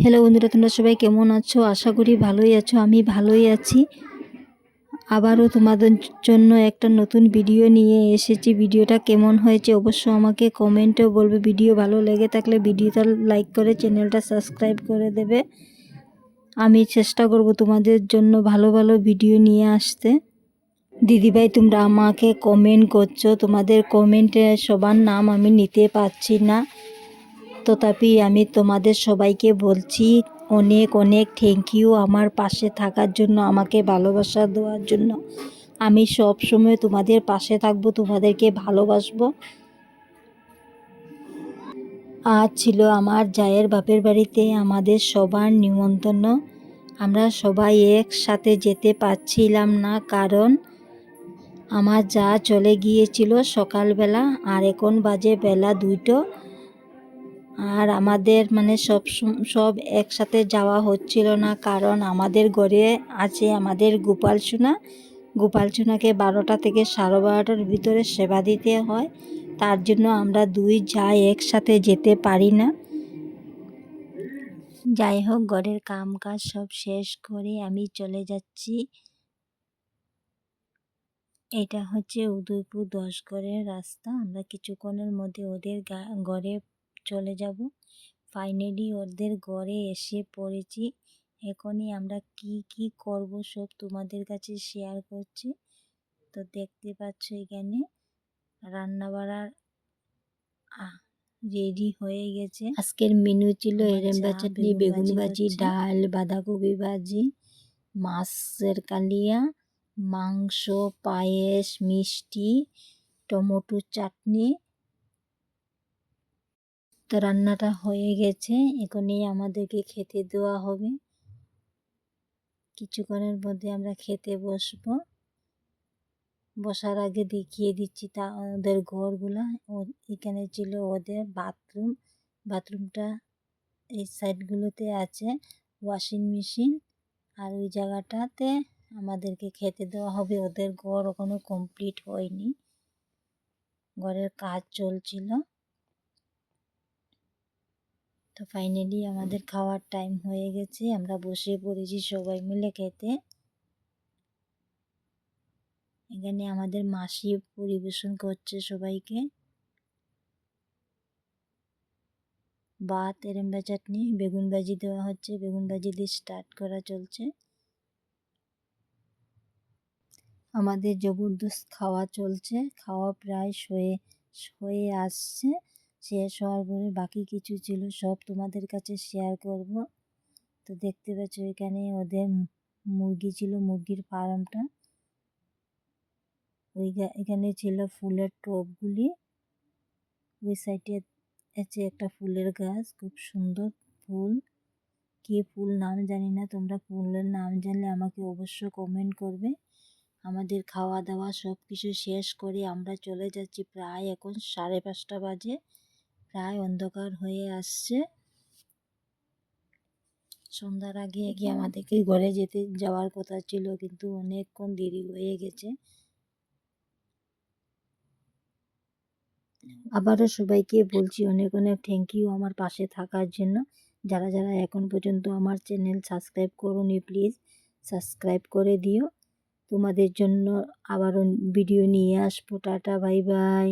Hello বন্ধুরা, তোমরা সবাই কেমন আছো? আশা করি ভালোই আছো। আমি ভালোই আছি। আবারও তোমাদের জন্য একটা নতুন ভিডিও নিয়ে এসেছি। ভিডিওটা কেমন হয়েছে অবশ্য আমাকে কমেন্টেও বলবে। ভিডিও ভালো লেগে থাকলে ভিডিওটা লাইক করে চ্যানেলটা সাবস্ক্রাইব করে দেবে। আমি চেষ্টা করব তোমাদের জন্য ভালো ভালো ভিডিও নিয়ে আসতে। দিদিভাই, তোমরা আমাকে কমেন্ট করছো, তোমাদের কমেন্টে সবার নাম আমি নিতে পারছি না, তথাপি আমি তোমাদের সবাইকে বলছি অনেক অনেক থ্যাংক ইউ আমার পাশে থাকার জন্য, আমাকে ভালোবাসা দেওয়ার জন্য। আমি সব সময় তোমাদের পাশে থাকবো, তোমাদেরকে ভালোবাসবো। আজ ছিল আমার জায়ের বাপের বাড়িতে আমাদের সবার নিমন্ত্রণ। আমরা সবাই একসাথে যেতে পারছিলাম না, কারণ আমার যা চলে গিয়েছিল সকালবেলা, আর এখন বাজে বেলা 2টো। আর আমাদের সব একসাথে যাওয়া হচ্ছিল না, কারণ আমাদের ঘরে আছে আমাদের গোপাল সোনা। গোপাল সোনাকে 12টা থেকে 12:30টার ভিতরে সেবা দিতে হয়, তার জন্য আমরা দুই যাই একসাথে যেতে পারি না। যাই হোক, ঘরের কাম কাজ সব শেষ করে আমি চলে যাচ্ছি। এটা হচ্ছে উদয়পুর 10 ঘরের রাস্তা। আমরা কিছুক্ষণের মধ্যে ওদের ঘরে চলে যাব। ফাইনালি ওদের ঘরে এসে পড়েছি। এখনই আমরা কি করব সব তোমাদের কাছে শেয়ার করছি। তো দেখতে পাচ্ছ এখানে রান্নাবাড়ার রেডি হয়ে গেছে। আজকের মেনু ছিল এরেম্বা চাটনি, বেগুন ভাজি, ডাল, বাঁধাকপি ভাজি, মাছের কালিয়া, মাংস, পায়েস, মিষ্টি, টমেটো চাটনি। তো রান্নাটা হয়ে গেছে, এখনই আমাদেরকে খেতে দেওয়া হবে। কিছুক্ষণের মধ্যে আমরা খেতে বসবো। বসার আগে দেখিয়ে দিচ্ছি ওদের ঘরগুলা। এখানে ছিল ওদের বাথরুম। বাথরুমটা এই সাইডগুলোতে আছে ওয়াশিং মেশিন, আর ওই জায়গাটাতে আমাদেরকে খেতে দেওয়া হবে। ওদের ঘর এখনো কমপ্লিট হয়নি, ঘরের কাজ চলছিল। তো ফাইনালি আমাদের খাওয়ার টাইম হয়ে গেছে, আমরা বসে পড়েছি সবাই মিলে খেতে। এখানে আমাদের মাসি পরিবেশন করছে সবাইকে। ভাত, এরেম্বা চাটনি, বেগুন ভাজি দেওয়া হচ্ছে। বেগুন ভাজি দিয়ে স্টার্ট করা চলছে। আমাদের জবরদস্ত খাওয়া চলছে। খাওয়া প্রায় হয়ে আসছে। শেষ হওয়ার পরে বাকি কিছু ছিল সব তোমাদের কাছে শেয়ার করব। তো দেখতে পাচ্ছ এখানে ওদের মুরগি ছিল, মুরগির ফার্মটা। এখানে ছিল ফুলের টবগুলি। ওই সাইডে আছে একটা ফুলের গাছ, খুব সুন্দর ফুল। কি ফুল নাম জানি না, তোমরা ফুলের নাম জানলে আমাকে অবশ্য কমেন্ট করবে। আমাদের খাওয়া দাওয়া সব কিছু শেষ করে আমরা চলে যাচ্ছি। প্রায় এখন 5:30 বাজে, প্রায় অন্ধকার হয়ে আসছে। সন্ধ্যার আগে আমাদেরকে ঘরে যাওয়ার কথা ছিল, কিন্তু অনেকক্ষণ দেরি হয়ে গেছে। আবারও সবাইকে বলছি অনেক অনেক থ্যাংক ইউ আমার পাশে থাকার জন্য। যারা যারা এখন পর্যন্ত আমার চ্যানেল সাবস্ক্রাইব করোনি, প্লিজ সাবস্ক্রাইব করে দিও। তোমাদের জন্য আবারও ভিডিও নিয়ে আসবো। Tata, bye bye.